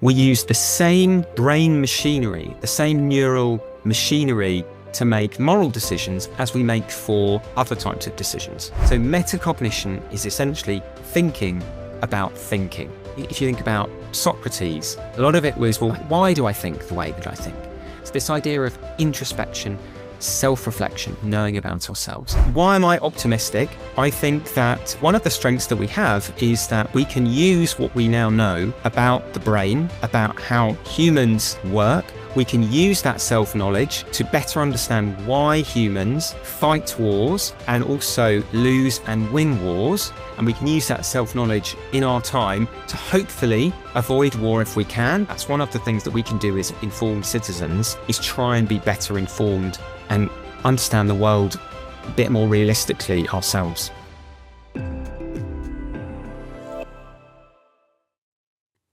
we use the same brain machinery, the same neural machinery to make moral decisions as we make for other types of decisions. So metacognition is essentially thinking about thinking. If you think about Socrates, a lot of it was, well, why do I think the way that I think? It's this idea of introspection, self-reflection, knowing about ourselves. Why am I optimistic? I think that one of the strengths that we have is that we can use what we now know about the brain, about how humans work. We can use that self-knowledge to better understand why humans fight wars and also lose and win wars. And we can use that self-knowledge in our time to hopefully avoid war if we can. That's one of the things that we can do as informed citizens, is try and be better informed and understand the world a bit more realistically ourselves.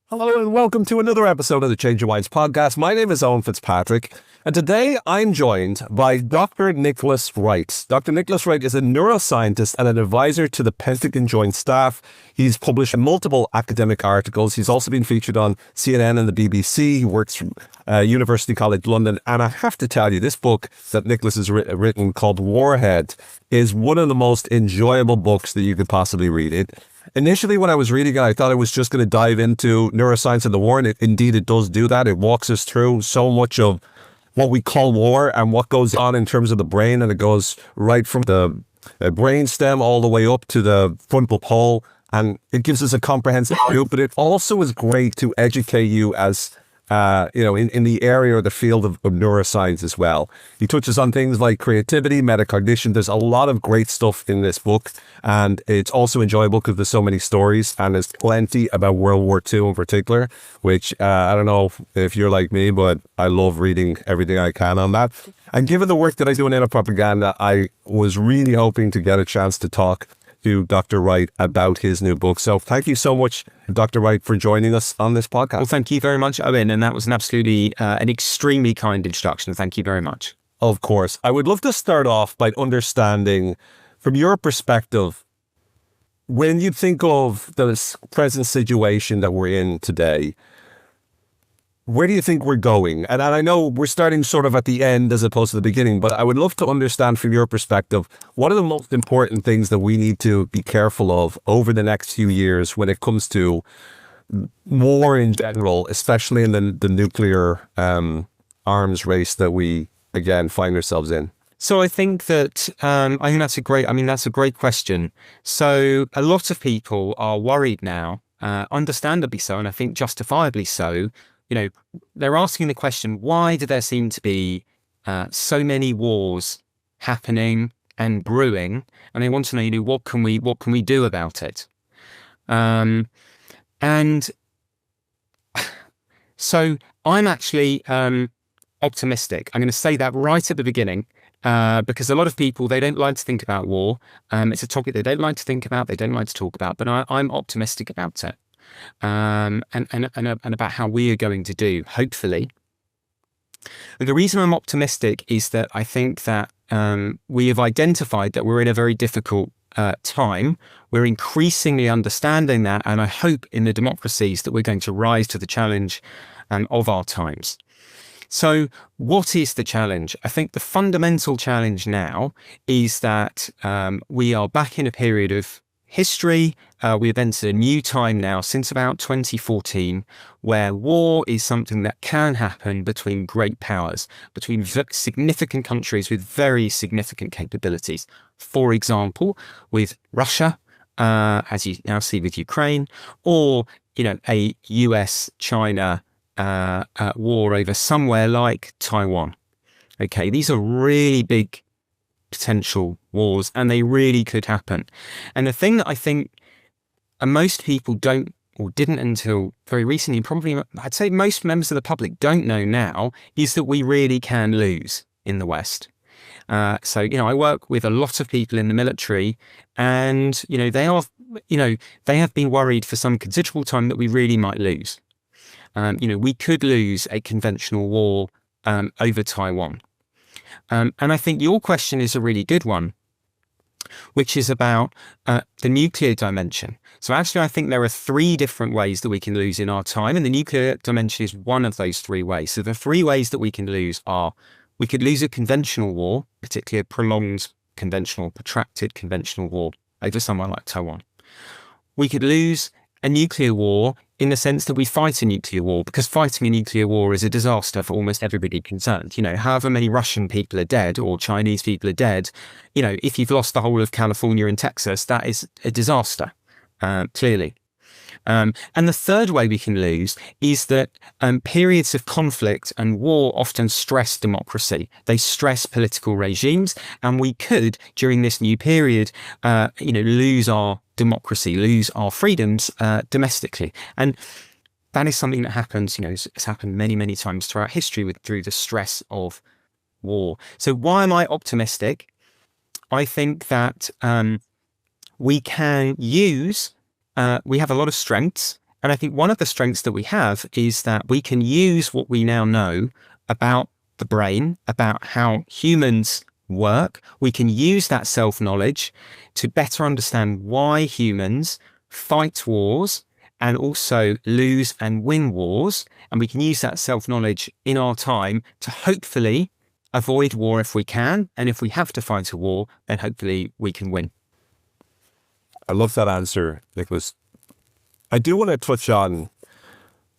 Hello and welcome to another episode of the Change Your Minds podcast. My name is Owen Fitzpatrick, and today I'm joined by Dr. Nicholas Wright. Dr. Nicholas Wright is a neuroscientist and an advisor to the Pentagon Joint Staff. He's published multiple academic articles. He's also been featured on CNN and the BBC. He works from University College London. And I have to tell you, this book that Nicholas has written called Warhead is one of the most enjoyable books that you could possibly read. Initially, when I was reading it, I thought I was just going to dive into neuroscience and the war, and indeed it does do that. It walks us through so much of what we call war and what goes on in terms of the brain, and it goes right from the brain stem all the way up to the frontal pole, and it gives us a comprehensive view, but it also is great to educate you as in the area or the field of neuroscience as well. He touches on things like creativity, metacognition. There's a lot of great stuff in this book, and it's also enjoyable because there's so many stories, and there's plenty about World War II in particular, which I don't know if you're like me, but I love reading everything I can on that. And given the work that I do in propaganda, I was really hoping to get a chance to talk to Dr. Wright about his new book. So thank you so much, Dr. Wright, for joining us on this podcast. Well, thank you very much, Owen. And that was an extremely kind introduction. Thank you very much. Of course. I would love to start off by understanding, from your perspective, when you think of the present situation that we're in today, where do you think we're going? And I know we're starting sort of at the end as opposed to the beginning, but I would love to understand from your perspective, what are the most important things that we need to be careful of over the next few years when it comes to war in general, especially in the nuclear arms race that we, again, find ourselves in? So I think that, that's a great question. So a lot of people are worried now, understandably so, and I think justifiably so. They're asking the question, why do there seem to be so many wars happening and brewing? And they want to know, what can we do about it? And so I'm actually optimistic. I'm going to say that right at the beginning, because a lot of people, they don't like to think about war. It's a topic they don't like to think about, they don't like to talk about, but I'm optimistic about it. And about how we are going to do, hopefully. And the reason I'm optimistic is that I think that we have identified that we're in a very difficult time. We're increasingly understanding that, and I hope in the democracies that we're going to rise to the challenge of our times. So what is the challenge? I think the fundamental challenge now is that we are back in a period of history. We've entered a new time now since about 2014, where war is something that can happen between great powers, between significant countries with very significant capabilities. For example, with Russia, as you now see with Ukraine, or a US-China war over somewhere like Taiwan. Okay, these are really big potential wars, and they really could happen. And the thing that I think most people don't or didn't until very recently, probably I'd say most members of the public don't know now, is that we really can lose in the West. So I work with a lot of people in the military, and they have been worried for some considerable time that we really might lose. We could lose a conventional war over Taiwan. And I think your question is a really good one, which is about the nuclear dimension. So actually, I think there are 3 different ways that we can lose in our time, and the nuclear dimension is one of those 3 ways. So the 3 ways that we can lose are: we could lose a conventional war, particularly a prolonged conventional, protracted conventional war over somewhere like Taiwan. We could lose a nuclear war in the sense that we fight a nuclear war, because fighting a nuclear war is a disaster for almost everybody concerned. You know, however many Russian people are dead or Chinese people are dead, you know, if you've lost the whole of California and Texas, that is a disaster, clearly. And the third way we can lose is that periods of conflict and war often stress democracy. They stress political regimes, and we could, during this new period, lose our democracy, lose our freedoms domestically. And that is something that happens, it's happened many, many times throughout history through the stress of war. So why am I optimistic? I think that we can use we have a lot of strengths. And I think one of the strengths that we have is that we can use what we now know about the brain, about how humans work. We can use that self-knowledge to better understand why humans fight wars and also lose and win wars. And we can use that self-knowledge in our time to hopefully avoid war if we can. And if we have to fight a war, then hopefully we can win. I love that answer, Nicholas. I do want to touch on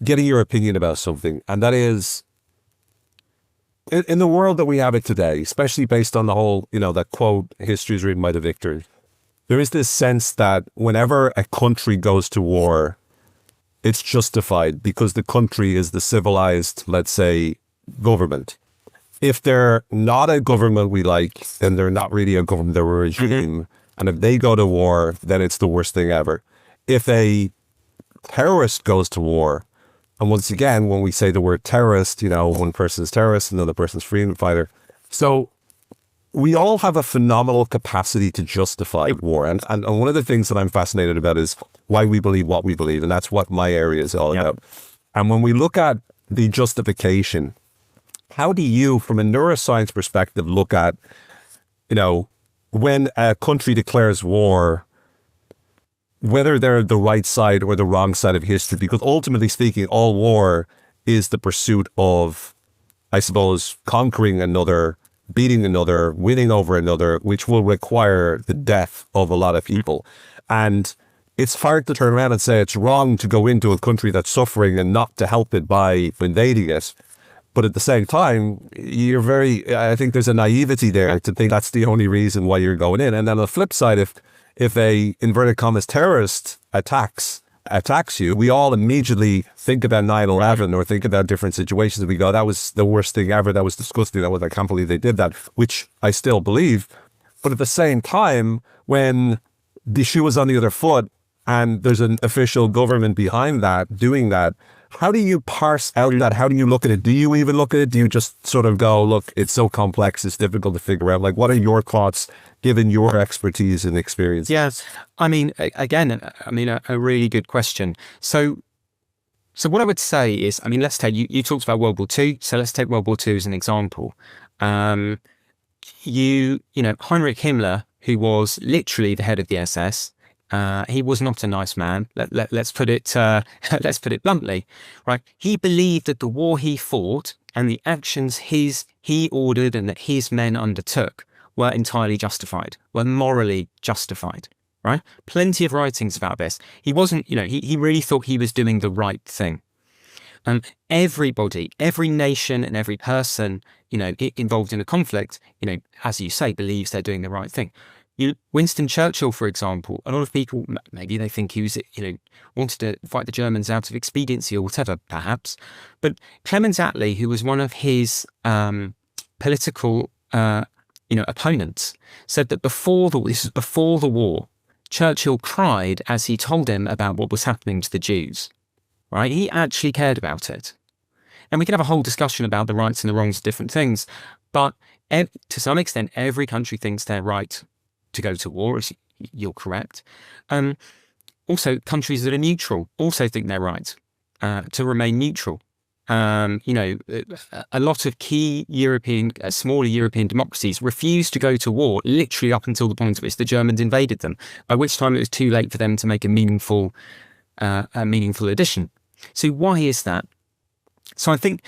getting your opinion about something, and that is, in the world that we have it today, especially based on the whole, that quote, history is written by the victors, there is this sense that whenever a country goes to war, it's justified because the country is the civilized, let's say, government. If they're not a government we like, then they're not really a government, they're a regime. And if they go to war, then it's the worst thing ever. If a terrorist goes to war, and once again, when we say the word terrorist, one person is terrorist, another person is freedom fighter. So we all have a phenomenal capacity to justify war. And one of the things that I'm fascinated about is why we believe what we believe. And that's what my area is all about. And when we look at the justification, how do you, from a neuroscience perspective, look at, when a country declares war, whether they're the right side or the wrong side of history? Because ultimately speaking, all war is the pursuit of, I suppose, conquering another, beating another, winning over another, which will require the death of a lot of people. And it's hard to turn around and say it's wrong to go into a country that's suffering and not to help it by invading it. But at the same time, I think there's a naivety there to think that's the only reason why you're going in. And then on the flip side, if a inverted commas terrorist attacks you, we all immediately think about 9/11 or think about different situations. And we go, that was the worst thing ever. That was disgusting. I can't believe they did that, which I still believe. But at the same time, when the shoe is on the other foot and there's an official government behind that, doing that, how do you parse out that? How do you look at it? Do you even look at it? Do you just sort of go, look, it's so complex, it's difficult to figure out? Like, what are your thoughts, given your expertise and experience? Yes. I mean, again, a really good question. So what I would say is, let's take, you talked about World War II. So let's take World War II as an example. Heinrich Himmler, who was literally the head of the SS, he was not a nice man. Let's put it bluntly, right? He believed that the war he fought and the actions he ordered and that his men undertook were entirely justified, were morally justified, right? Plenty of writings about this. He wasn't, he really thought he was doing the right thing. And everybody, every nation and every person, involved in a conflict, as you say, believes they're doing the right thing. Winston Churchill, for example, a lot of people, maybe they think he was, wanted to fight the Germans out of expediency or whatever, perhaps. But Clement Attlee, who was one of his political, opponents, said that before the war, Churchill cried as he told him about what was happening to the Jews. Right? He actually cared about it. And we can have a whole discussion about the rights and the wrongs of different things. But to some extent, every country thinks they're right to go to war, as you're correct. Also, countries that are neutral also think they're right to remain neutral. A lot of key smaller European democracies refused to go to war, literally up until the point at which the Germans invaded them, by which time it was too late for them to make a meaningful addition. So why is that? So I think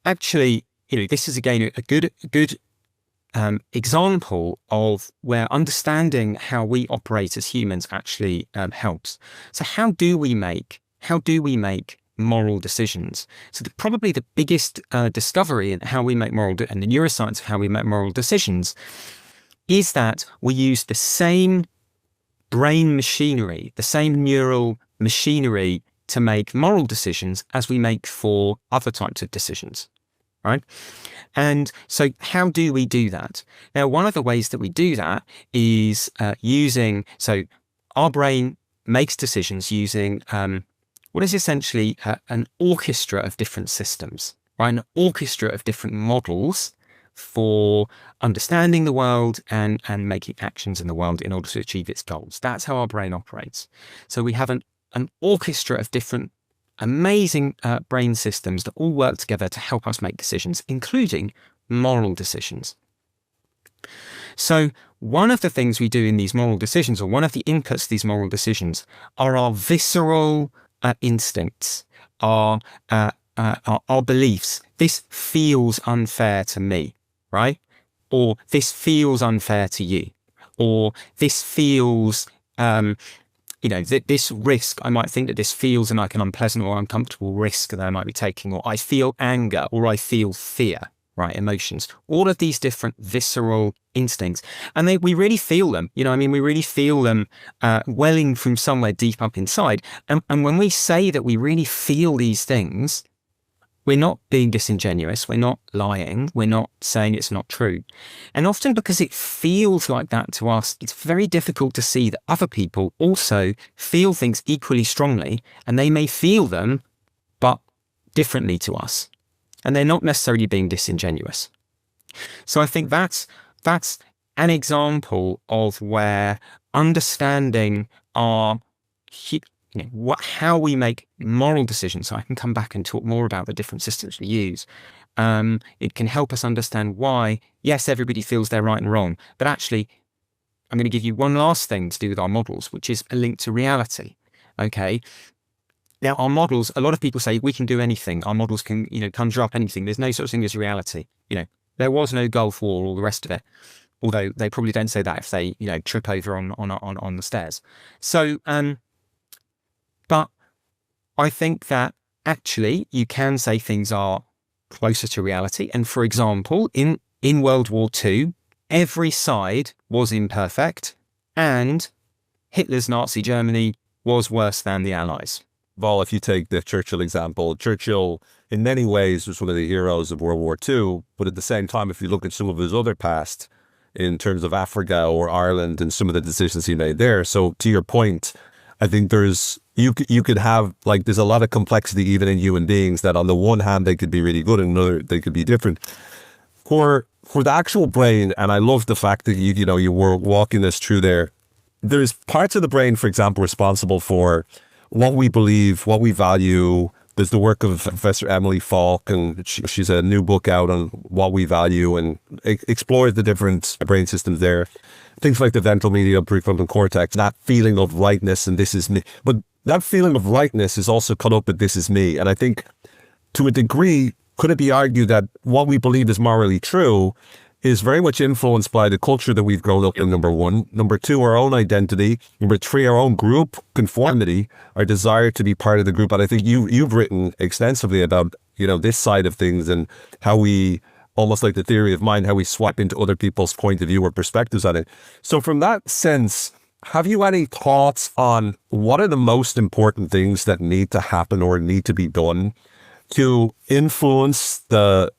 actually, this is again a good example of where understanding how we operate as humans actually helps. So how do we make moral decisions? So probably the biggest discovery in how we make and the neuroscience of how we make moral decisions is that we use the same brain machinery, the same neural machinery to make moral decisions as we make for other types of decisions, right? And so how do we do that? Now, one of the ways that we do that is so our brain makes decisions using what is essentially an orchestra of different systems, right? An orchestra of different models for understanding the world and making actions in the world in order to achieve its goals. That's how our brain operates. So we have an orchestra of different amazing brain systems that all work together to help us make decisions, including moral decisions. So one of the things we do in these moral decisions, or one of the inputs to these moral decisions, are our visceral instincts, our beliefs. This feels unfair to me, right? Or this feels unfair to you. Or this feels this risk, I might think that this feels like an unpleasant or uncomfortable risk that I might be taking, or I feel anger, or I feel fear, right? Emotions, all of these different visceral instincts. And we really feel them, we really feel them welling from somewhere deep up inside. And when we say that we really feel these things, we're not being disingenuous, we're not lying, we're not saying it's not true. And often because it feels like that to us, it's very difficult to see that other people also feel things equally strongly, and they may feel them, but differently to us. And they're not necessarily being disingenuous. So I think that's an example of where understanding how we make moral decisions. So I can come back and talk more about the different systems we use. It can help us understand why, yes, everybody feels they're right and wrong, but actually, I'm going to give you one last thing to do with our models, which is a link to reality. Okay. Now, our models, a lot of people say we can do anything. Our models can, conjure up anything. There's no such thing as reality. There was no Gulf War, all the rest of it. Although they probably don't say that if they, trip over on the stairs. So, but I think that actually you can say things are closer to reality. And for example, in World War II, every side was imperfect, and Hitler's Nazi Germany was worse than the Allies. Well, if you take the Churchill example, Churchill in many ways was one of the heroes of World War II. But at the same time, if you look at some of his other past in terms of Africa or Ireland and some of the decisions he made there. So to your point, I think you could have, there's a lot of complexity even in human beings that on the one hand, they could be really good and another, they could be different. For the actual brain, and I love the fact that you were walking this through there, there's parts of the brain, for example, responsible for what we believe, what we value. There's the work of Professor Emily Falk, and she's a new book out on what we value and explores the different brain systems there. Things like the ventral medial prefrontal cortex, that feeling of rightness and this is me. But that feeling of rightness is also caught up with this is me. And I think to a degree, could it be argued that what we believe is morally true is very much influenced by the culture that we've grown up in, number one. Number two, our own identity. Number three, our own group conformity, our desire to be part of the group. And I think you've written extensively about, this side of things and how we, almost like the theory of mind, how we swap into other people's point of view or perspectives on it. So from that sense, have you any thoughts on what are the most important things that need to happen or need to be done to influence the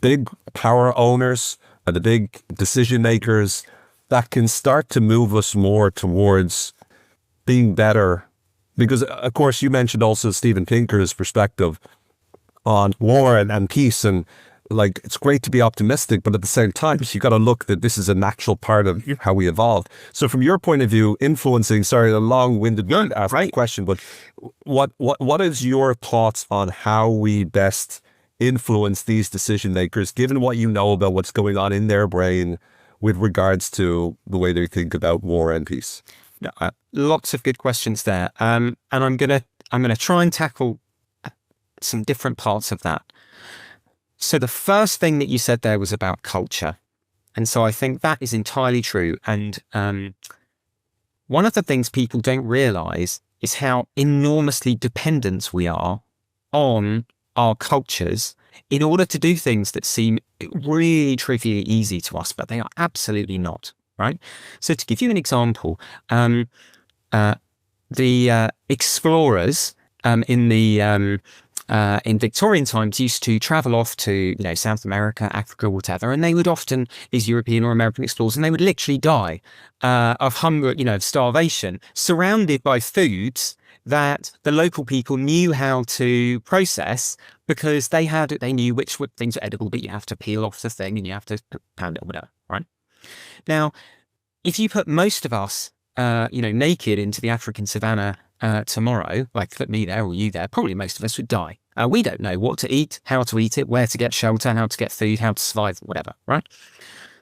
big power owners, the big decision makers that can start to move us more towards being better? Because, of course, you mentioned also Steven Pinker's perspective on war and peace. And like, it's great to be optimistic, but at the same time, you got to look that this is a natural part of how we evolved. So from your point of view, influencing, sorry, a long-winded way to ask the question, but what is your thoughts on how we best influence these decision makers, given what you know about what's going on in their brain with regards to the way they think about war and peace? Lots of good questions there. And I'm gonna try and tackle some different parts of that. So the first thing that you said there was about culture. And so I think that is entirely true. And one of the things people don't realize is how enormously dependent we are on our cultures in order to do things that seem really trivially easy to us, but they are absolutely not, right? So to give you an example, the explorers in Victorian times used to travel off to, South America, Africa, whatever, and they would often, these European or American explorers, and they would literally die of hunger, of starvation, surrounded by foods that the local people knew how to process because they knew which things were edible, but you have to peel off the thing and you have to pound it or whatever, right? Now, if you put most of us, naked into the African savannah tomorrow, like put me there or you there, probably most of us would die. We don't know what to eat, how to eat it, where to get shelter, how to get food, how to survive, whatever, right?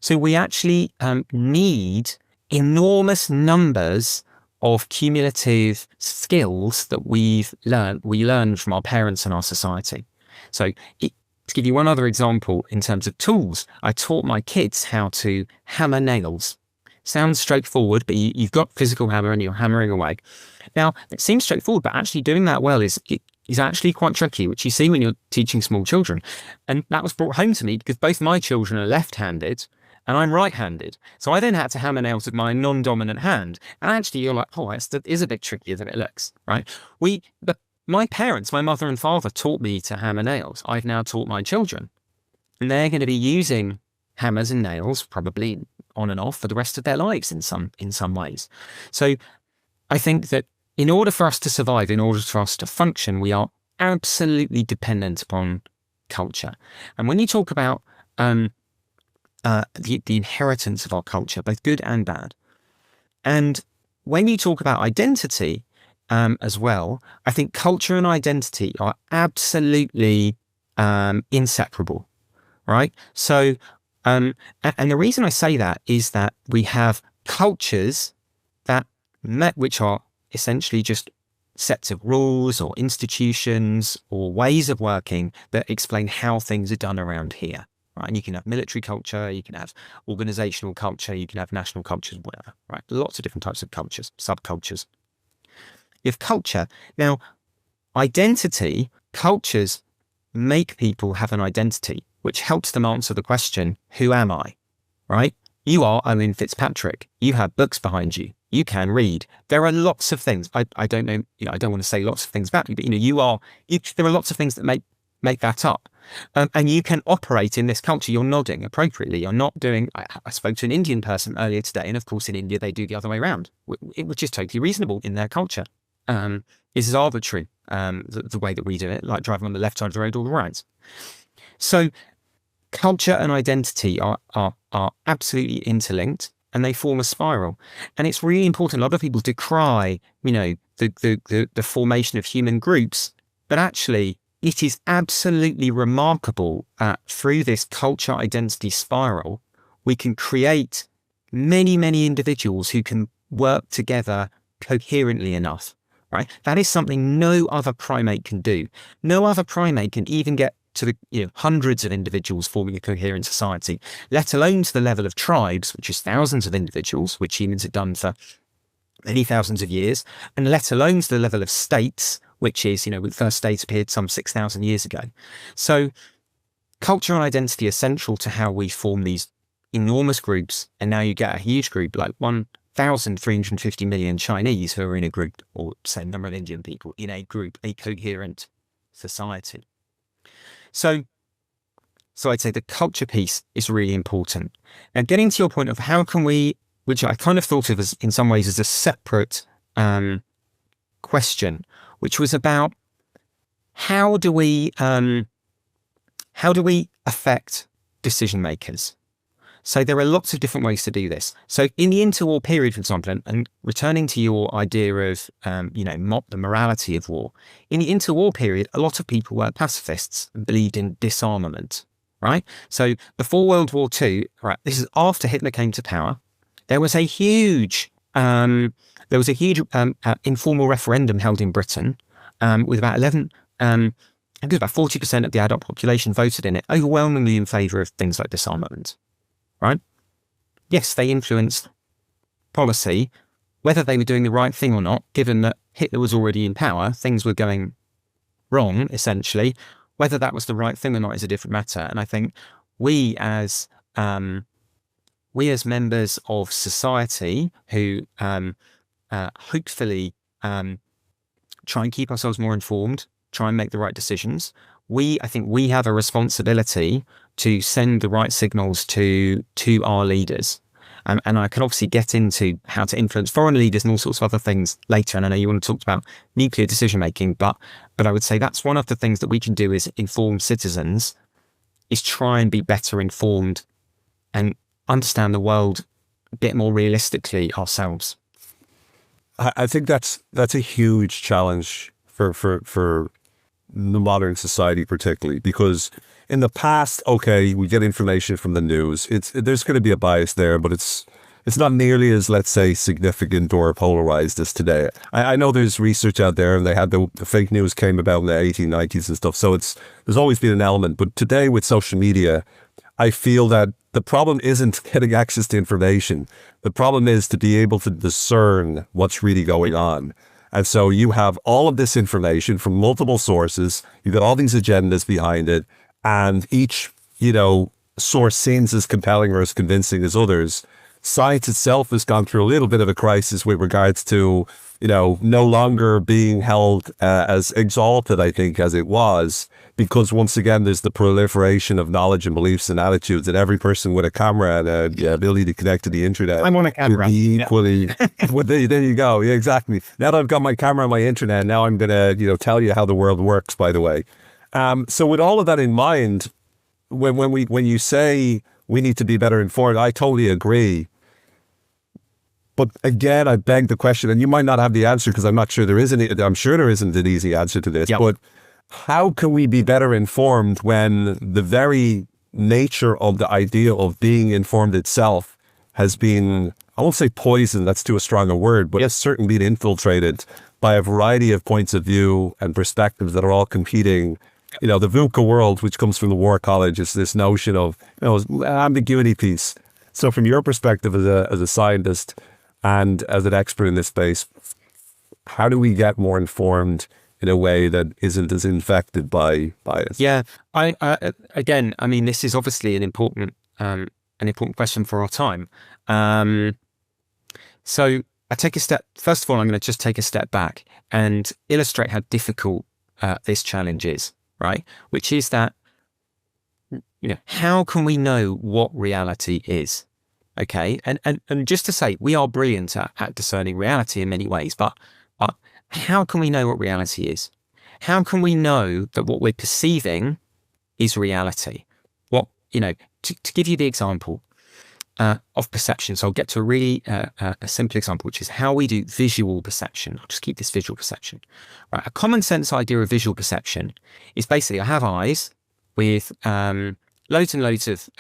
So we actually need enormous numbers of cumulative skills that we learn from our parents and our society. So to give you one other example in terms of tools, I taught my kids how to hammer nails. Sounds straightforward, but you've got physical hammer and you're hammering away. Now, it seems straightforward, but actually doing that well is actually quite tricky, which you see when you're teaching small children. And that was brought home to me because both my children are left-handed and I'm right-handed. So I then had to hammer nails with my non-dominant hand. And actually you're like, that is a bit trickier than it looks, right? But my parents, my mother and father, taught me to hammer nails. I've now taught my children. And they're going to be using hammers and nails probably on and off for the rest of their lives in some ways. So I think that in order for us to survive, in order for us to function, we are absolutely dependent upon culture. And when you talk about the inheritance of our culture, both good and bad, and when you talk about identity as well, I think culture and identity are absolutely inseparable, right? So and the reason I say that is that we have cultures which are essentially just sets of rules or institutions or ways of working that explain how things are done around here, right? And you can have military culture, you can have organizational culture, you can have national cultures, whatever, right? Lots of different types of cultures, subcultures. You have culture. Now, identity, cultures make people have an identity, which helps them answer the question, who am I, right? You are Owen Fitzpatrick. You have books behind you. You can read. There are lots of things. I don't know, I don't want to say lots of things about you, but there are lots of things that make that up. And you can operate in this culture. You're nodding appropriately. You're not doing, I spoke to an Indian person earlier today, and of course in India, they do the other way around, which is totally reasonable in their culture. It is arbitrary, the way that we do it, like driving on the left side of the road or the right. So culture and identity are absolutely interlinked, and they form a spiral. And it's really important. A lot of people decry, the formation of human groups, but actually it is absolutely remarkable that through this culture identity spiral, we can create many, many individuals who can work together coherently enough, right? That is something no other primate can do. No other primate can even get to the hundreds of individuals forming a coherent society, let alone to the level of tribes, which is thousands of individuals, which humans have done for many thousands of years, and let alone to the level of states, which is, the first state appeared some 6,000 years ago. So culture and identity are central to how we form these enormous groups, and now you get a huge group like 1,350 million Chinese who are in a group, or same number of Indian people in a group, a coherent society. So I'd say the culture piece is really important. Now, getting to your point of how can we, which I kind of thought of as in some ways as a separate question, which was about how do we affect decision makers. So there are lots of different ways to do this. So in the interwar period, for example, and returning to your idea of, the morality of war, in the interwar period, a lot of people were pacifists and believed in disarmament, right? So before World War II, right, this is after Hitler came to power, there was a huge informal referendum held in Britain with about 11, I think it was about 40% of the adult population voted in it, overwhelmingly in favour of things like disarmament. Right? Yes, they influenced policy, whether they were doing the right thing or not, given that Hitler was already in power, things were going wrong, essentially. Whether that was the right thing or not is a different matter. And I think we as members of society who hopefully try and keep ourselves more informed, try and make the right decisions, I think we have a responsibility to send the right signals to our leaders. And I can obviously get into how to influence foreign leaders and all sorts of other things later. And I know you want to talk about nuclear decision making, but I would say that's one of the things that we can do as informed citizens, is try and be better informed and understand the world a bit more realistically ourselves. I think that's a huge challenge for the modern society, particularly because in the past, okay, we get information from the news. There's going to be a bias there, but it's not nearly as, let's say, significant or polarized as today. I know there's research out there, and they had the fake news came about in the 1890s and stuff. So there's always been an element. But today with social media, I feel that the problem isn't getting access to information. The problem is to be able to discern what's really going on. And so you have all of this information from multiple sources. You've got all these agendas behind it. And each, source seems as compelling or as convincing as others. Science itself has gone through a little bit of a crisis with regards to, no longer being held as exalted, I think, as it was. Because once again, there's the proliferation of knowledge and beliefs and attitudes, and every person with a camera and the ability to connect to the internet. I'm on a camera. Equally. Well, there you go. Yeah, exactly. Now that I've got my camera and my internet, now I'm going to, tell you how the world works, by the way. So with all of that in mind, when you say we need to be better informed, I totally agree. But again, I beg the question, and you might not have the answer because I'm sure there isn't an easy answer to this, Yep. But how can we be better informed when the very nature of the idea of being informed itself has been, I won't say poisoned, that's too strong a word, but it's certainly been infiltrated by a variety of points of view and perspectives that are all competing. The VUCA world, which comes from the War College, is this notion of ambiguity piece. So from your perspective as a scientist and as an expert in this space, how do we get more informed in a way that isn't as infected by bias? Yeah, this is obviously an important question for our time. So I take a step. First of all, I'm going to just take a step back and illustrate how difficult this challenge is. Right, which is that how can we know what reality is? Okay, and just to say, we are brilliant at discerning reality in many ways, but how can we know what reality is? How can we know that what we're perceiving is reality? To give you the example of perception, so I'll get to a really a simple example, which is how we do visual perception. I'll just keep this visual perception. Right, a common sense idea of visual perception is basically I have eyes with loads and loads of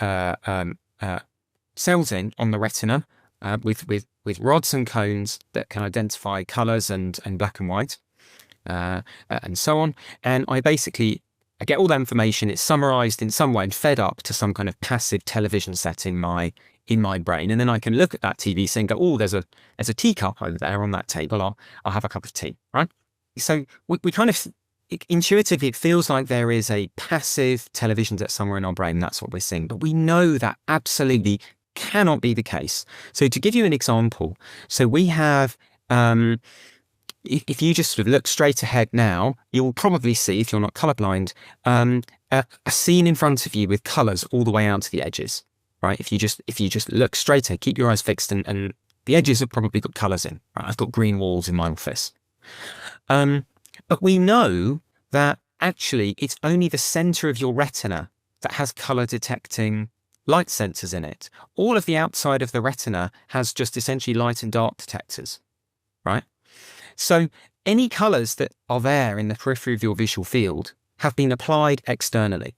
cells on the retina with rods and cones that can identify colours and black and white and so on. And I get all that information. It's summarised in some way and fed up to some kind of passive television set in my brain, and then I can look at that TV set and go, oh, there's a teacup over there on that table. I'll have a cup of tea, right? So we kind of intuitively, it feels like there is a passive television set somewhere in our brain. That's what we're seeing, but we know that absolutely cannot be the case. So to give you an example, so we have, if you just sort of look straight ahead now, you'll probably see, if you're not colorblind, a scene in front of you with colors all the way out to the edges. Right? If you just look straight ahead, keep your eyes fixed, and the edges have probably got colours in. Right? I've got green walls in my office. But we know that actually it's only the centre of your retina that has color detecting light sensors in it. All of the outside of the retina has just essentially light and dark detectors, right? So any colors that are there in the periphery of your visual field have been applied externally,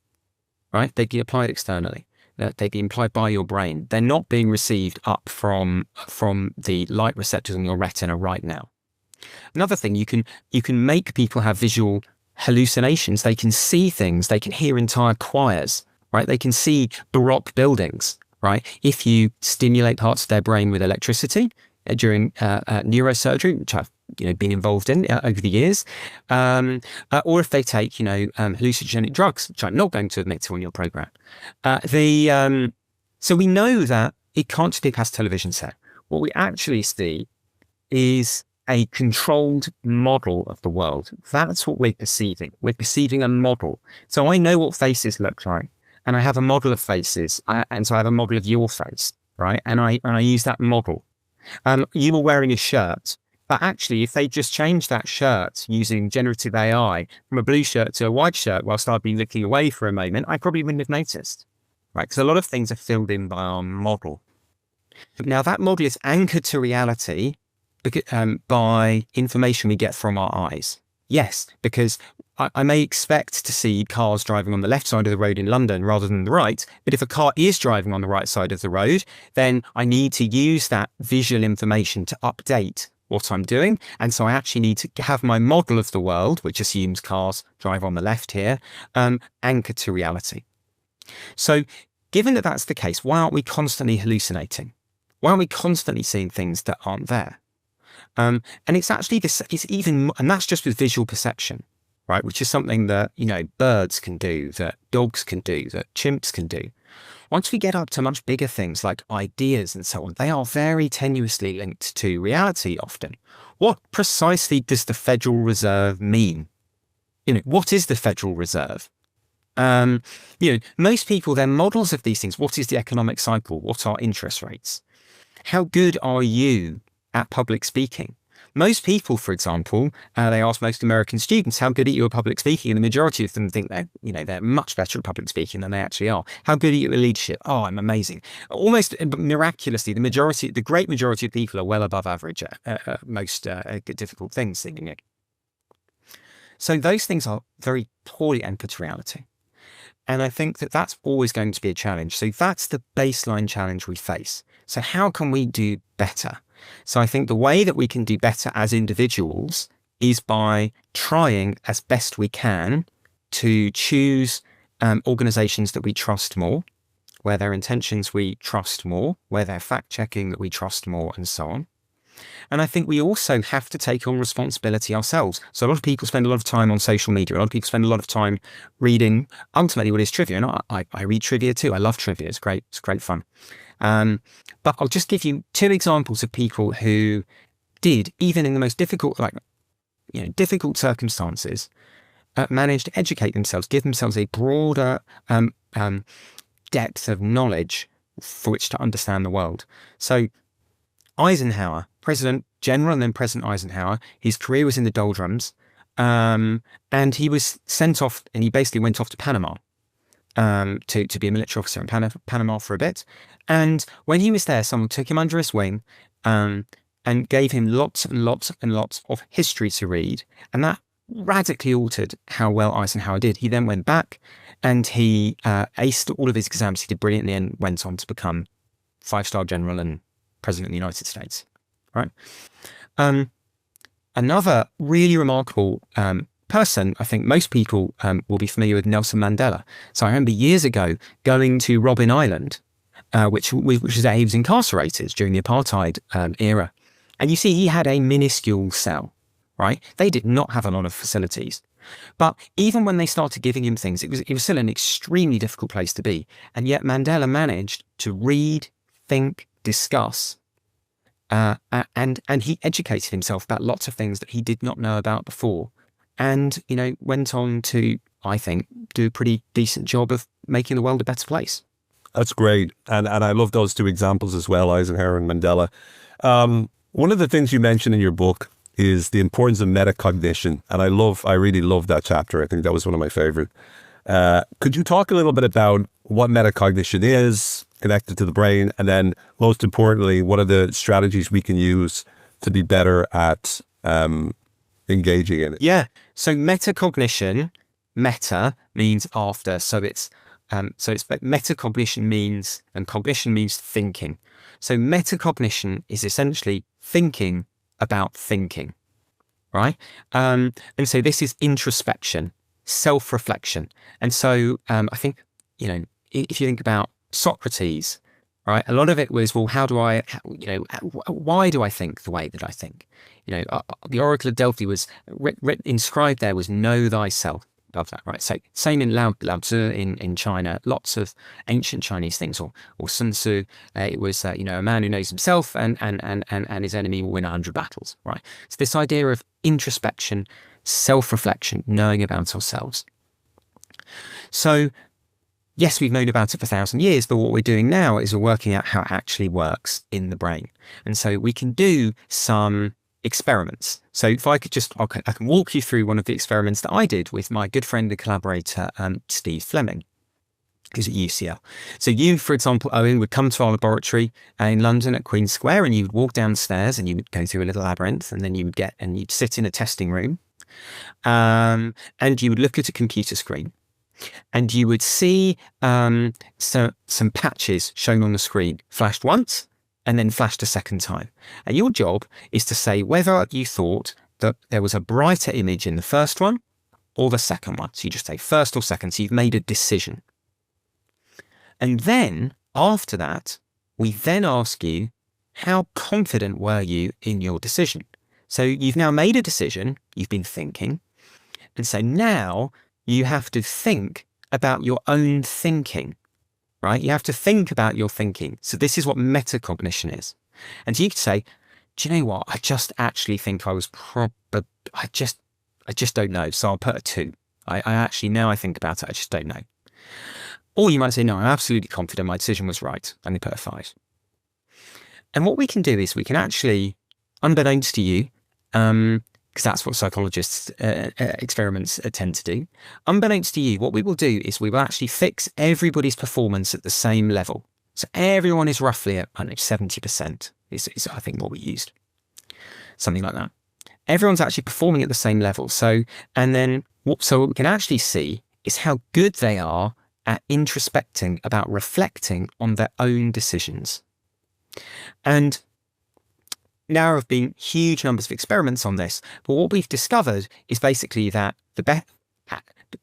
right? They've been applied externally. They've been applied by your brain. They're not being received up from the light receptors on your retina right now. Another thing, you can make people have visual hallucinations. They can see things. They can hear entire choirs, right? They can see Baroque buildings, right? If you stimulate parts of their brain with electricity during neurosurgery, which I've been involved in over the years, or if they take hallucinogenic drugs, which I'm not going to admit to on your program. So we know that it can't just be past television set. What we actually see is a controlled model of the world. That's what we're perceiving. We're perceiving a model. So I know what faces look like, and I have a model of faces, and so I have a model of your face, right? And I use that model. You were wearing a shirt, but actually, if they just changed that shirt using generative AI from a blue shirt to a white shirt whilst I'd been looking away for a moment, I probably wouldn't have noticed, right? Because a lot of things are filled in by our model. Now, that model is anchored to reality by information we get from our eyes. Yes, because I may expect to see cars driving on the left side of the road in London rather than the right, but if a car is driving on the right side of the road, then I need to use that visual information to update what I'm doing. And so I actually need to have my model of the world, which assumes cars drive on the left here, anchored to reality. So given that that's the case, why aren't we constantly hallucinating? Why aren't we constantly seeing things that aren't there? And it's actually and that's just with visual perception, right? Which is something that, birds can do, that dogs can do, that chimps can do. Once we get up to much bigger things like ideas and so on, they are very tenuously linked to reality often. What precisely does the Federal Reserve mean? What is the Federal Reserve? Most people, they're models of these things. What is the economic cycle? What are interest rates? How good are you at public speaking? Most people, for example, they ask most American students, how good are you at public speaking? And the majority of them think they're much better at public speaking than they actually are. How good are you at leadership? Oh, I'm amazing. Almost miraculously, the great majority of people are well above average at most difficult things, seemingly. So those things are very poorly anchored to reality. And I think that that's always going to be a challenge. So that's the baseline challenge we face. So how can we do better? So I think the way that we can do better as individuals is by trying as best we can to choose organizations that we trust more, where their intentions we trust more, where they're fact-checking that we trust more, and so on. And I think we also have to take on responsibility ourselves. So a lot of people spend a lot of time on social media. A lot of people spend a lot of time reading ultimately what is trivia. And I read trivia too. I love trivia. It's great. It's great fun. But I'll just give you two examples of people who did, even in the most difficult, difficult circumstances, manage to educate themselves, give themselves a broader depth of knowledge for which to understand the world. So Eisenhower, President General and then President Eisenhower, his career was in the doldrums, and he was sent off, and he basically went off to Panama to be a military officer in Panama for a bit. And when he was there, someone took him under his wing and gave him lots and lots and lots of history to read. And that radically altered how well Eisenhower did. He then went back and he aced all of his exams. He did brilliantly and went on to become 5-star general and president of the United States. Right. Another really remarkable person, I think most people will be familiar with, Nelson Mandela. So I remember years ago going to Robben Island, which is where he was incarcerated during the apartheid era. And you see, he had a minuscule cell, right? They did not have a lot of facilities. But even when they started giving him things, it was still an extremely difficult place to be. And yet Mandela managed to read, think, discuss, and he educated himself about lots of things that he did not know about before. And, went on to, I think, do a pretty decent job of making the world a better place. That's great. And I love those two examples as well, Eisenhower and Mandela. One of the things you mentioned in your book is the importance of metacognition. And I really love that chapter. I think that was one of my favorite. Could you talk a little bit about what metacognition is connected to the brain? And then most importantly, what are the strategies we can use to be better at engaging in it? Yeah. So metacognition, meta means after. So it's metacognition means, and cognition means thinking. So metacognition is essentially thinking about thinking, right? And so this is introspection, self-reflection. And so I think, if you think about Socrates, right, a lot of it was, well, why do I think the way that I think? The Oracle of Delphi was inscribed there was know thyself. Love that, right? So same in Lao Tzu in China, lots of ancient Chinese things, or Sun Tzu, it was, a man who knows himself and his enemy will win 100 battles, right? So this idea of introspection, self-reflection, knowing about ourselves. So yes, we've known about it for 1,000 years, but what we're doing now is we're working out how it actually works in the brain. And so we can do some experiments. So if I could I can walk you through one of the experiments that I did with my good friend and collaborator, Steve Fleming, who's at UCL. So you, for example, Owen, would come to our laboratory in London at Queen Square, and you would walk downstairs and you would go through a little labyrinth, and then you'd sit in a testing room, and you would look at a computer screen. And you would see some patches shown on the screen, flashed once and then flashed a second time. And your job is to say whether you thought that there was a brighter image in the first one or the second one. So you just say first or second. So you've made a decision. And then after that, we then ask you, how confident were you in your decision? So you've now made a decision, you've been thinking. And so now you have to think about your own thinking, right? You have to think about your thinking. So this is what metacognition is. And so you could say, do you know what? I just actually think I was I just don't know. So I'll put a 2. I actually, now I think about it, I just don't know. Or you might say, no, I'm absolutely confident my decision was right. And they put a 5. And what we can do is we can actually, unbeknownst to you, because that's what psychologists' experiments tend to do. Unbeknownst to you, what we will do is we will actually fix everybody's performance at the same level. So everyone is roughly at, 70% is I think what we used. Something like that. Everyone's actually performing at the same level. So what we can actually see is how good they are at introspecting, about reflecting on their own decisions. And now there have been huge numbers of experiments on this, but what we've discovered is basically that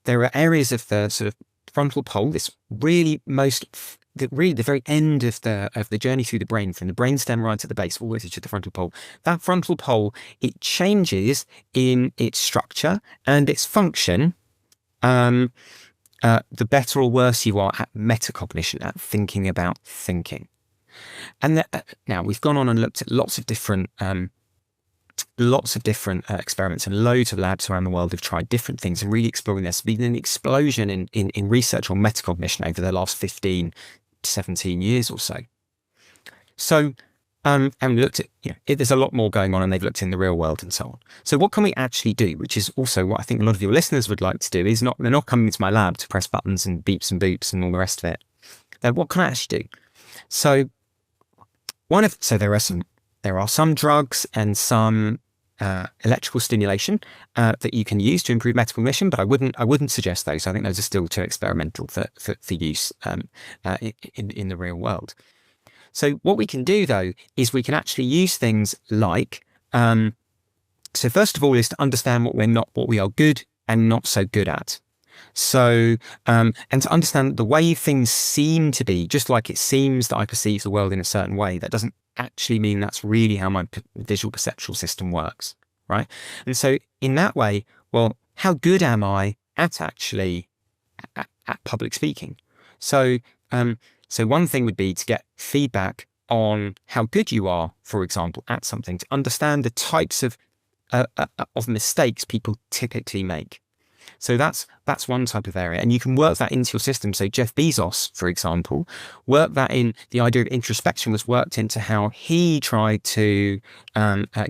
there are areas of the sort of frontal pole, this really the very end of the journey through the brain, from the brainstem right at the base, all the way to the frontal pole. That frontal pole, it changes in its structure and its function, the better or worse you are at metacognition, at thinking about thinking. And now we've gone on and looked at lots of different experiments, and loads of labs around the world have tried different things and really exploring this. There's been an explosion in research on metacognition over the last 15 to 17 years or so. So, and we looked at, there's a lot more going on, and they've looked in the real world and so on. So what can we actually do, which is also what I think a lot of your listeners would like to do, is they're not coming to my lab to press buttons and beeps and boops and all the rest of it. What can I actually do? So there are some drugs and some electrical stimulation that you can use to improve metacognition, but I wouldn't suggest those. I think those are still too experimental for use in the real world. So what we can do though is we can actually use things like so first of all is to understand what we are good and not so good at. So, and to understand the way things seem to be, just like it seems that I perceive the world in a certain way, that doesn't actually mean that's really how my visual perceptual system works, right? And so in that way, well, how good am I at actually at public speaking? So, so one thing would be to get feedback on how good you are, for example, at something, to understand the types of mistakes people typically make. So that's one type of area, and you can work that into your system. So Jeff Bezos, for example, worked that in. The idea of introspection was worked into how he tried to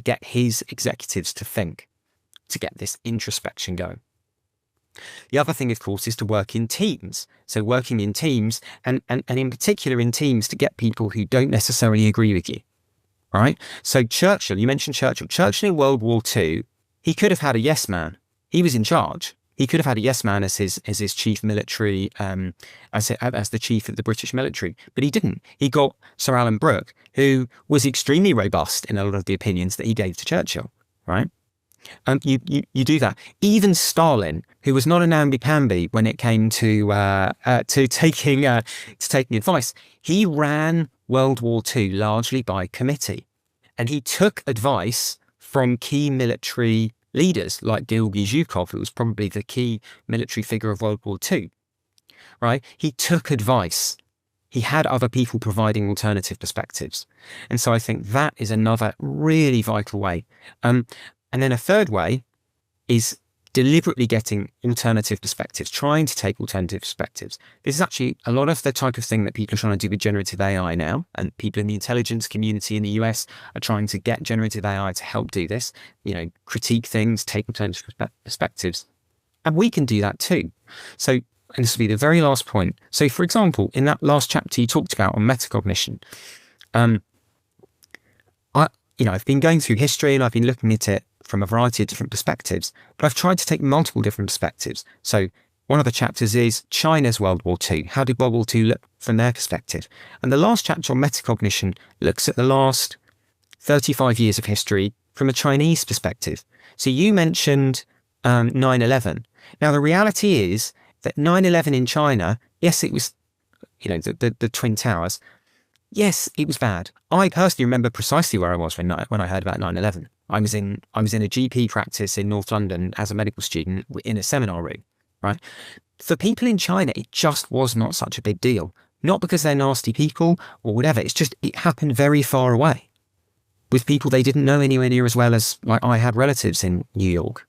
get his executives to think, to get this introspection going. The other thing, of course, is to work in teams. So working in teams and in particular in teams to get people who don't necessarily agree with you, right? So Churchill, you mentioned Churchill. Churchill in World War II, he could have had a yes man. He was in charge. He could have had a yes man as his chief military, as the chief of the British military, but he didn't. He got Sir Alan Brooke, who was extremely robust in a lot of the opinions that he gave to Churchill, right? You do that. Even Stalin, who was not a namby-pamby when it came to taking advice, he ran World War II largely by committee, and he took advice from key military leaders like Georgy Zhukov, who was probably the key military figure of World War II. Right? He took advice. He had other people providing alternative perspectives, and so I think that is another really vital way. And then a third way is deliberately getting alternative perspectives, trying to take alternative perspectives. This is actually a lot of the type of thing that people are trying to do with generative AI now, and people in the intelligence community in the US are trying to get generative AI to help do this, critique things, take alternative perspectives. And we can do that too. So, and this will be the very last point. So, for example, in that last chapter you talked about on metacognition, I've been going through history and I've been looking at it from a variety of different perspectives, but I've tried to take multiple different perspectives. So one of the chapters is China's World War II. How did World War II look from their perspective? And the last chapter on metacognition looks at the last 35 years of history from a Chinese perspective. So you mentioned 9/11. Now, the reality is that 9/11 in China, yes, it was, the Twin Towers. Yes, it was bad. I personally remember precisely where I was when I heard about 9/11. I was in a GP practice in North London as a medical student in a seminar room, right? For people in China, it just was not such a big deal. Not because they're nasty people or whatever. It's just, it happened very far away with people they didn't know anywhere near as well as, like, I had relatives in New York.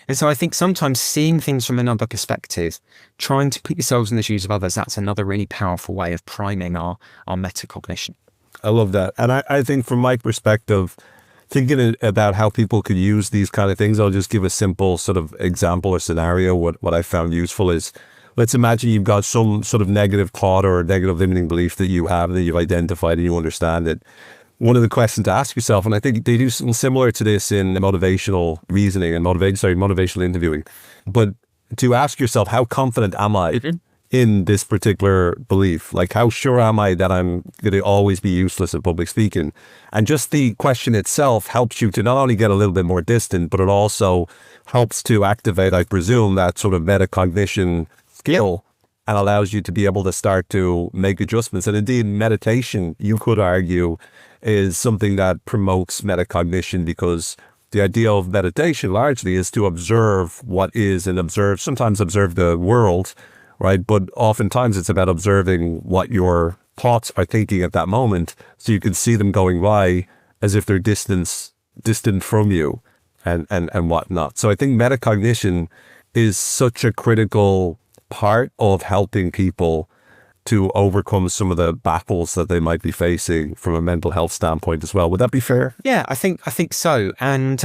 And so I think sometimes seeing things from another perspective, trying to put yourselves in the shoes of others, that's another really powerful way of priming our metacognition. I love that. And I think from my perspective, thinking about how people could use these kind of things, I'll just give a simple sort of example or scenario. What I found useful is, let's imagine you've got some sort of negative thought or negative limiting belief that you have, that you've identified and you understand it. One of the questions to ask yourself, and I think they do something similar to this in motivational reasoning and motivational interviewing, but to ask yourself, how confident am I in this particular belief? Like, how sure am I that I'm going to always be useless at public speaking? And just the question itself helps you to not only get a little bit more distant, but it also helps to activate, I presume, that sort of metacognition skill, and allows you to be able to start to make adjustments. And indeed, meditation, you could argue, is something that promotes metacognition, because the idea of meditation largely is to observe what is, and sometimes observe the world, right? But oftentimes it's about observing what your thoughts are thinking at that moment, so you can see them going by as if they're distant from you and whatnot. So I think metacognition is such a critical part of helping people to overcome some of the battles that they might be facing from a mental health standpoint as well. Would that be fair? Yeah, I think so. And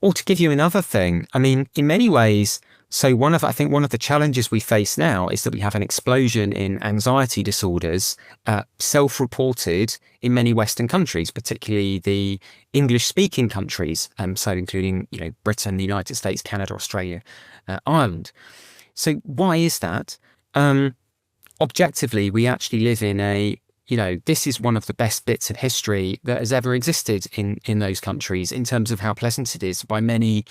or to give you another thing, I mean, in many ways, so I think one of the challenges we face now is that we have an explosion in anxiety disorders, self-reported in many Western countries, particularly the English-speaking countries, so including Britain, the United States, Canada, Australia, Ireland. So why is that? Objectively, we actually live in this is one of the best bits of history that has ever existed in those countries in terms of how pleasant it is by many,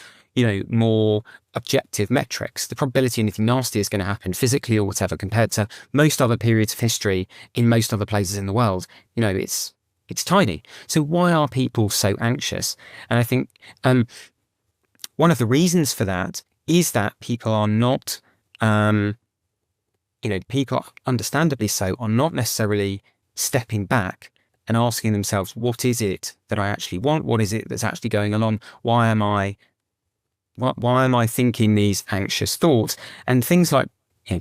more objective metrics. The probability anything nasty is going to happen physically or whatever compared to most other periods of history in most other places in the world, it's tiny. So why are people so anxious? And I think one of the reasons for that is that people are not, people, understandably so, are not necessarily stepping back and asking themselves, what is it that I actually want? What is it that's actually going on? Why am I thinking these anxious thoughts? And things like,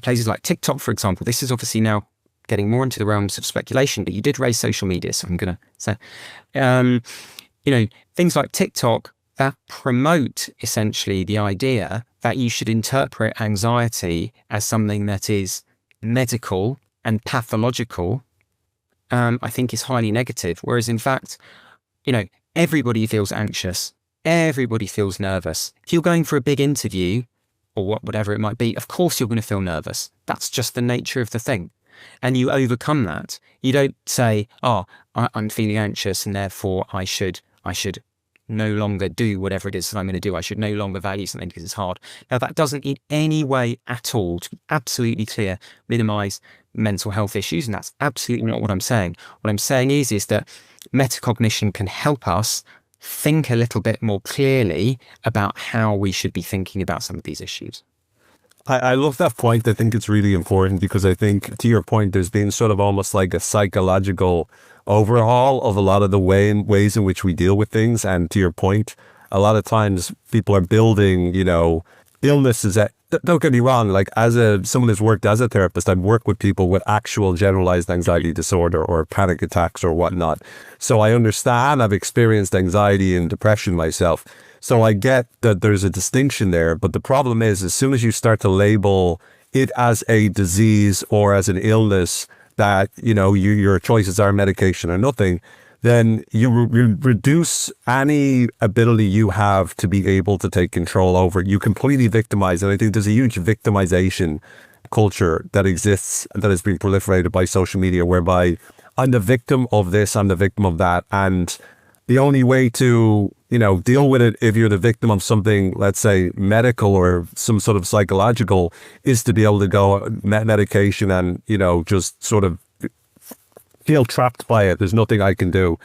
places like TikTok, for example, this is obviously now getting more into the realms of speculation, but you did raise social media, so I'm going to say, things like TikTok, that promote essentially the idea that you should interpret anxiety as something that is medical and pathological, I think is highly negative. Whereas in fact, everybody feels anxious. Everybody feels nervous. If you're going for a big interview or whatever it might be, of course you're going to feel nervous. That's just the nature of the thing. And you overcome that. You don't say, oh, I'm feeling anxious and therefore I should no longer do whatever it is that I'm going to do. I should no longer value something because it's hard. Now, that doesn't in any way at all, to be absolutely clear, minimize mental health issues. And that's absolutely not what I'm saying. What I'm saying is that metacognition can help us think a little bit more clearly about how we should be thinking about some of these issues. I love that point. I think it's really important because I think, to your point, there's been sort of almost like a psychological overhaul of a lot of the ways in which we deal with things. And to your point, a lot of times people are building, illnesses that, don't get me wrong, like as someone who's worked as a therapist, I've worked with people with actual generalized anxiety disorder or panic attacks or whatnot. So I understand, I've experienced anxiety and depression myself. So I get that there's a distinction there, but the problem is, as soon as you start to label it as a disease or as an illness that, your choices are medication or nothing, then you reduce any ability you have to be able to take control over it. You completely victimize. And I think there's a huge victimization culture that exists, that has been proliferated by social media, whereby I'm the victim of this, I'm the victim of that. And the only way to, deal with it if you're the victim of something, let's say medical or some sort of psychological, is to be able to go medication and, just sort of feel trapped by it. There's nothing I can do.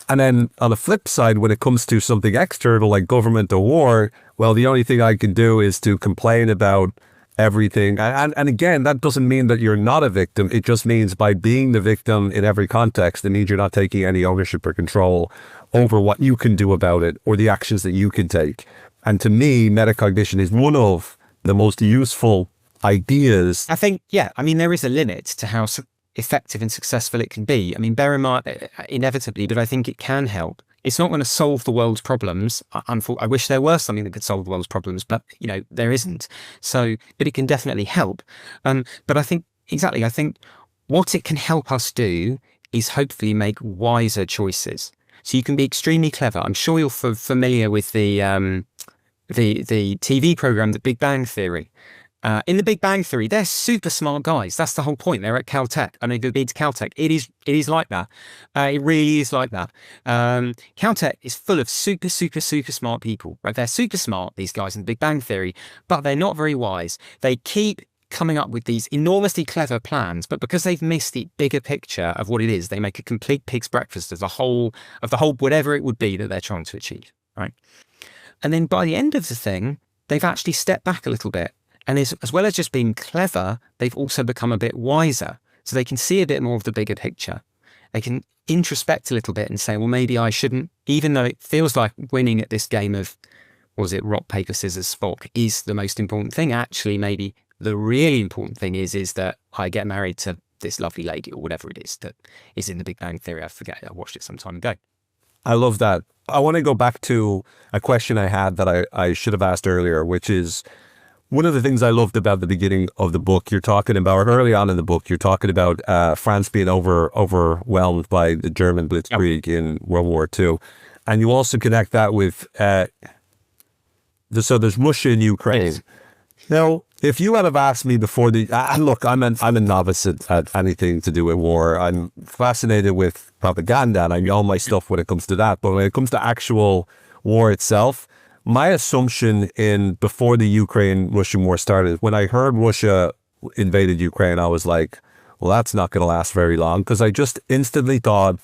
And then on the flip side, when it comes to something external like government or war, well, the only thing I can do is to complain about everything. And again, that doesn't mean that you're not a victim. It just means by being the victim in every context, it means you're not taking any ownership or control over what you can do about it or the actions that you can take. And to me, metacognition is one of the most useful ideas. I think, there is a limit to how effective and successful it can be. Bear in mind, inevitably, but I think it can help. It's not going to solve the world's problems. I wish there were something that could solve the world's problems, but there isn't. So, but it can definitely help. But I think what it can help us do is hopefully make wiser choices. So you can be extremely clever. I'm sure you're familiar with the TV program, The Big Bang Theory. In The Big Bang Theory, they're super smart guys. That's the whole point. They're at Caltech. I know they've been to Caltech. It is like that. It really is like that. Caltech is full of super smart people, right? They're super smart, these guys in The Big Bang Theory, but they're not very wise. They keep coming up with these enormously clever plans, but because they've missed the bigger picture of what it is, they make a complete pig's breakfast of the whole, whatever it would be that they're trying to achieve, right? And then by the end of the thing, they've actually stepped back a little bit. And as well as just being clever, they've also become a bit wiser. So they can see a bit more of the bigger picture. They can introspect a little bit and say, well, maybe I shouldn't, even though it feels like winning at this game of, rock, paper, scissors, Spock is the most important thing. Actually, maybe the really important thing is that I get married to this lovely lady or whatever it is that is in The Big Bang Theory. I forget, I watched it some time ago. I love that. I want to go back to a question I had that I should have asked earlier, which is, one of the things I loved about the beginning of the book, you're talking about, or early on in the book, you're talking about France being overwhelmed by the German blitzkrieg in World War II. And you also connect that with, so there's Russia and Ukraine. Now, if you had have asked me before look, I'm a novice at anything to do with war. I'm fascinated with propaganda and I know my stuff when it comes to that. But when it comes to actual war itself, my assumption before the Ukraine-Russian war started, when I heard Russia invaded Ukraine, I was like, well, that's not going to last very long. Because I just instantly thought,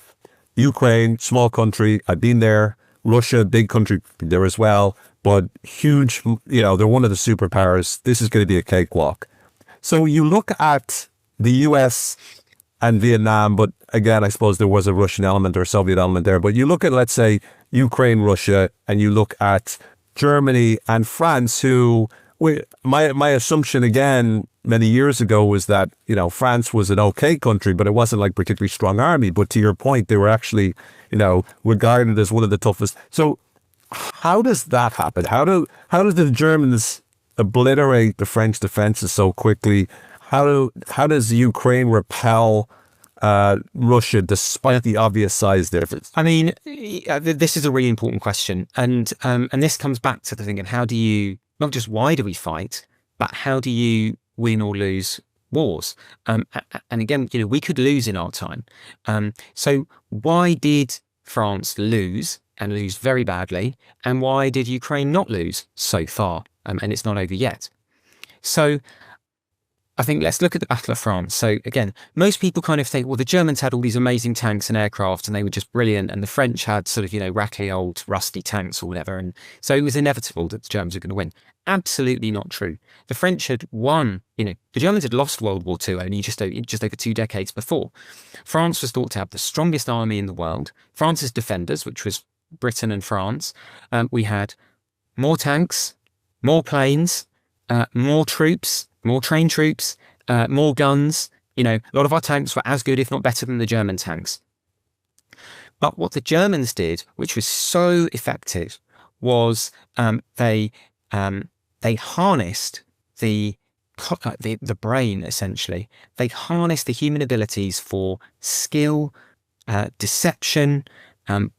Ukraine, small country, I've been there. Russia, big country, there as well. But huge, they're one of the superpowers. This is going to be a cakewalk. So you look at the US and Vietnam, but again, I suppose there was a Russian element or Soviet element there. But you look at, let's say, Ukraine, Russia, and you look at Germany and France, who, my assumption again, many years ago was that, France was an okay country, but it wasn't like particularly strong army. But to your point, they were actually, regarded as one of the toughest. So how does that happen? How do the Germans obliterate the French defenses so quickly? How does Ukraine repel Russia despite the obvious size difference? I mean, this is a really important question, and this comes back to the thing: and how do you, not just why do we fight, but how do you win or lose wars? And again, we could lose in our time. So why did France lose, and lose very badly, and why did Ukraine not lose so far? And it's not over yet. So I think let's look at the Battle of France. So again, most people kind of think, well, the Germans had all these amazing tanks and aircraft and they were just brilliant. And the French had sort of, rattly old rusty tanks or whatever. And so it was inevitable that the Germans were going to win. Absolutely not true. The French had won, the Germans had lost World War II only just over 2 decades before. France was thought to have the strongest army in the world. France's defenders, which was Britain and France, we had more tanks, more planes, more troops, more trained troops, more guns. A lot of our tanks were as good, if not better, than the German tanks. But what the Germans did, which was so effective, was they harnessed the brain, essentially. They harnessed the human abilities for skill, deception,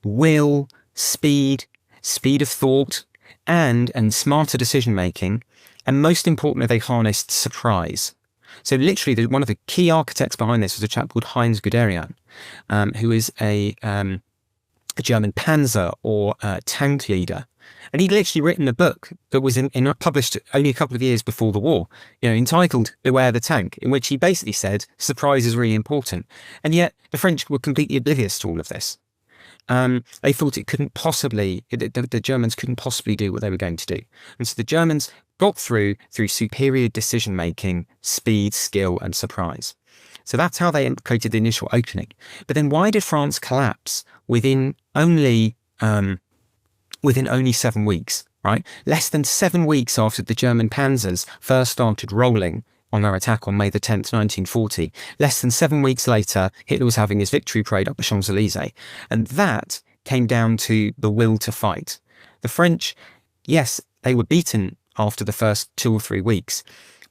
will, speed of thought, and smarter decision making. And most importantly, they harnessed surprise. So literally, one of the key architects behind this was a chap called Heinz Guderian, who is a German panzer or tank leader. And he'd literally written a book that was published only a couple of years before the war, entitled Beware the Tank, in which he basically said surprise is really important. And yet the French were completely oblivious to all of this. They thought the Germans couldn't possibly do what they were going to do. And so the Germans got through superior decision-making, speed, skill, and surprise. So that's how they created the initial opening. But then why did France collapse within only 7 weeks, right? Less than 7 weeks after the German panzers first started rolling on their attack on May the 10th, 1940. Less than 7 weeks later, Hitler was having his victory parade up the Champs-Élysées. And that came down to the will to fight. The French, yes, they were beaten after the first 2 or 3 weeks.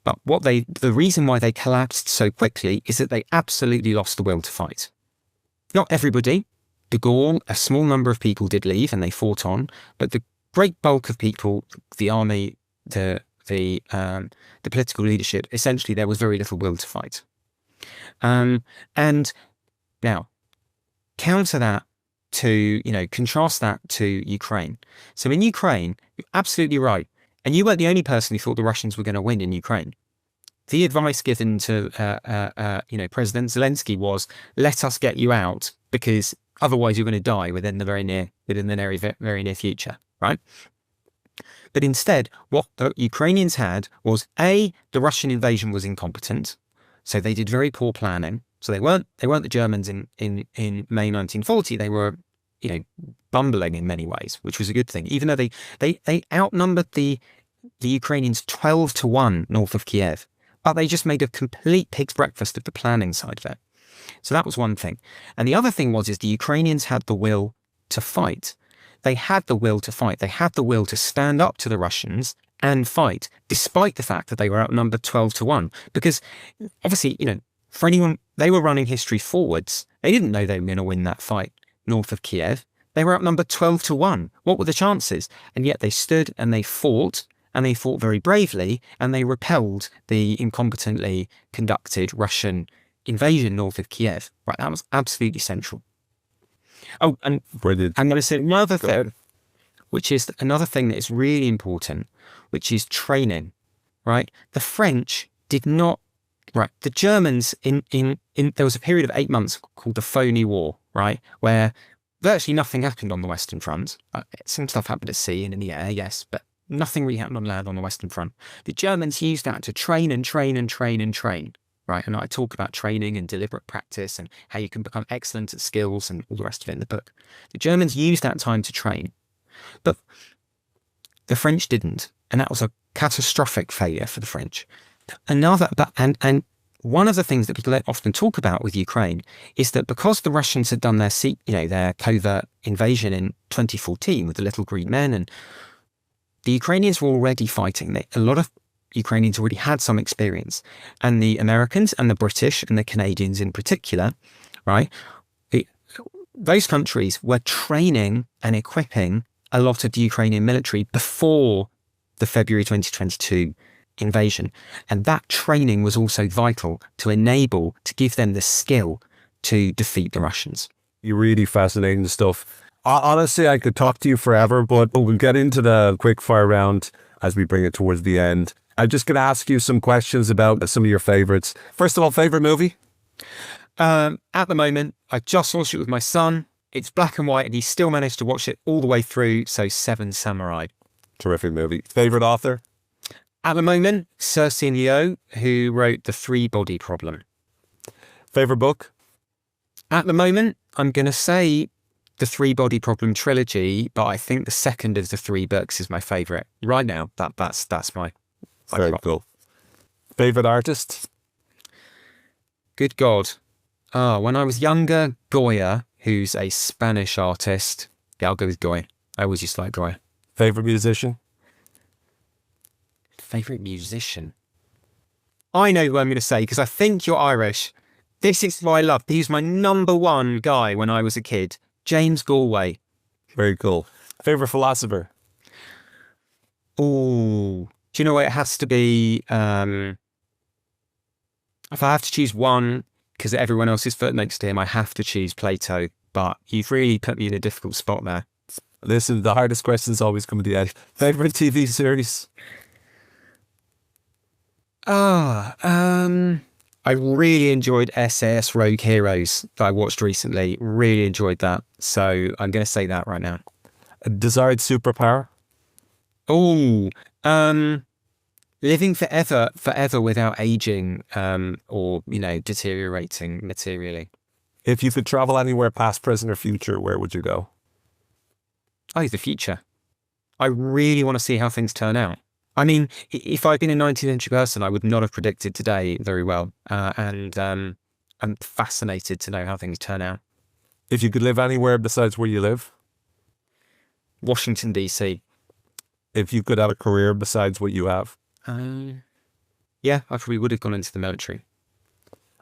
But the reason why they collapsed so quickly is that they absolutely lost the will to fight. Not everybody. De Gaulle, a small number of people did leave and they fought on, but the great bulk of people, the army, the political leadership, essentially there was very little will to fight. And now, counter that to, contrast that to Ukraine. So in Ukraine, you're absolutely right. And you weren't the only person who thought the Russians were going to win in Ukraine. The advice given to, President Zelensky was, let us get you out because otherwise you're going to die within the very near future, right? But instead, what the Ukrainians had was the Russian invasion was incompetent, so they did very poor planning. So they weren't the Germans in May 1940. They were, bumbling in many ways, which was a good thing. Even though they outnumbered the Ukrainians 12-1 north of Kiev, but they just made a complete pig's breakfast of the planning side of it. So that was one thing. And the other thing is the Ukrainians had the will to fight. They had the will to fight. They had the will to stand up to the Russians and fight, despite the fact that they were outnumbered 12-1. Because obviously, for anyone, they were running history forwards. They didn't know they were going to win that fight north of Kiev. They were outnumbered 12-1. What were the chances? And yet they stood and they fought very bravely, and they repelled the incompetently conducted Russian invasion north of Kiev. Right, that was absolutely central. Oh, and Brilliant. I'm going to say another thing, which is another thing that is really important, which is training, right? The French did not, right? The Germans there was a period of 8 months called the Phony War, right? Where virtually nothing happened on the Western Front. Some stuff happened at sea and in the air, yes, but nothing really happened on land on the Western Front. The Germans used that to train and train and train and train. Right, and I talk about training and deliberate practice and how you can become excellent at skills and all the rest of it in the book. The Germans used that time to train, but the French didn't, and that was a catastrophic failure for the French. And one of the things that people often talk about with Ukraine is that because the Russians had done their covert invasion in 2014 with the little green men, and the Ukrainians were already fighting. A lot of Ukrainians already had some experience, and the Americans and the British and the Canadians in particular, right? Those countries were training and equipping a lot of the Ukrainian military before the February 2022 invasion. And that training was also vital to give them the skill to defeat the Russians. You're really fascinating stuff. Honestly, I could talk to you forever, but we'll get into the quickfire round as we bring it towards the end. I'm just going to ask you some questions about some of your favorites. First of all, favorite movie? At the moment, I just watched it with my son. It's black and white, and he still managed to watch it all the way through. So, Seven Samurai. Terrific movie. Favorite author? At the moment, Cersei Liu, who wrote The Three-Body Problem. Favorite book? At the moment, I'm going to say the Three-Body Problem trilogy, but I think the second of the three books is my favourite. Right now, that's my Very cool. Favorite artist? Good God. When I was younger, Goya, who's a Spanish artist. Yeah, I'll go with Goya. I always used to like Goya. Favorite musician? Favourite musician? I know who I'm going to say, because I think you're Irish. This is who I love. He was my number one guy when I was a kid. James Galway. Very cool. Favorite philosopher? Oh, do you know what? It has to be, if I have to choose one, because everyone else's foot next to him, I have to choose Plato. But you've really put me in a difficult spot there. Listen, the hardest questions always come at the end. Favorite TV series? I really enjoyed SAS Rogue Heroes that I watched recently. Really enjoyed that. So I'm going to say that right now. A desired superpower? Oh, living forever without aging, or, deteriorating materially. If you could travel anywhere, past, present, or future, where would you go? Oh, the future. I really want to see how things turn out. I mean, if I'd been a 19th century person, I would not have predicted today very well. And I'm fascinated to know how things turn out. If you could live anywhere besides where you live? Washington, D.C. If you could have a career besides what you have? Yeah, I probably would have gone into the military.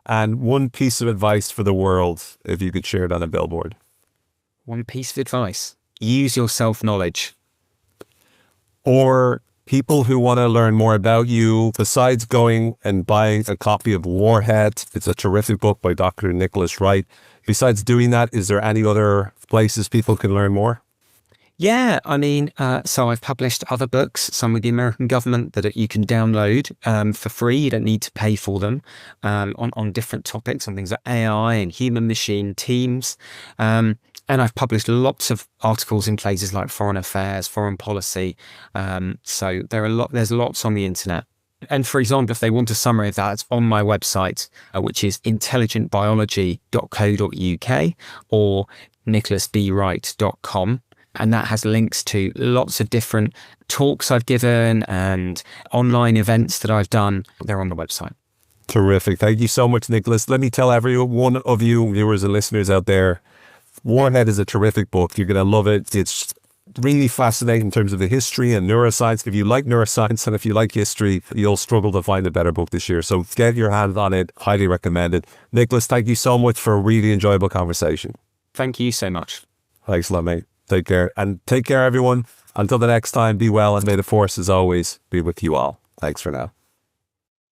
And one piece of advice for the world, if you could share it on a billboard? One piece of advice. Use your self-knowledge. Or people who want to learn more about you, besides going and buying a copy of Warhead, it's a terrific book by Dr. Nicholas Wright. Besides doing that, is there any other places people can learn more? Yeah, I mean, so I've published other books, some with the American government that you can download for free. You don't need to pay for them, on different topics, on things like AI and human-machine teams. And I've published lots of articles in places like Foreign Affairs, Foreign Policy. So there's lots on the internet. And for example, if they want a summary of that, it's on my website, which is intelligentbiology.co.uk or nicholasbwright.com. And that has links to lots of different talks I've given and online events that I've done. They're on the website. Terrific. Thank you so much, Nicholas. Let me tell every one of you viewers and listeners out there, Warhead is a terrific book. You're going to love it. It's really fascinating in terms of the history and neuroscience. If you like neuroscience and if you like history, you'll struggle to find a better book this year. So get your hands on it. Highly recommend it. Nicholas, thank you so much for a really enjoyable conversation. Thank you so much. Thanks a lot, mate. Take care. And take care, everyone. Until the next time, be well, and may the force, as always, be with you all. Thanks for now.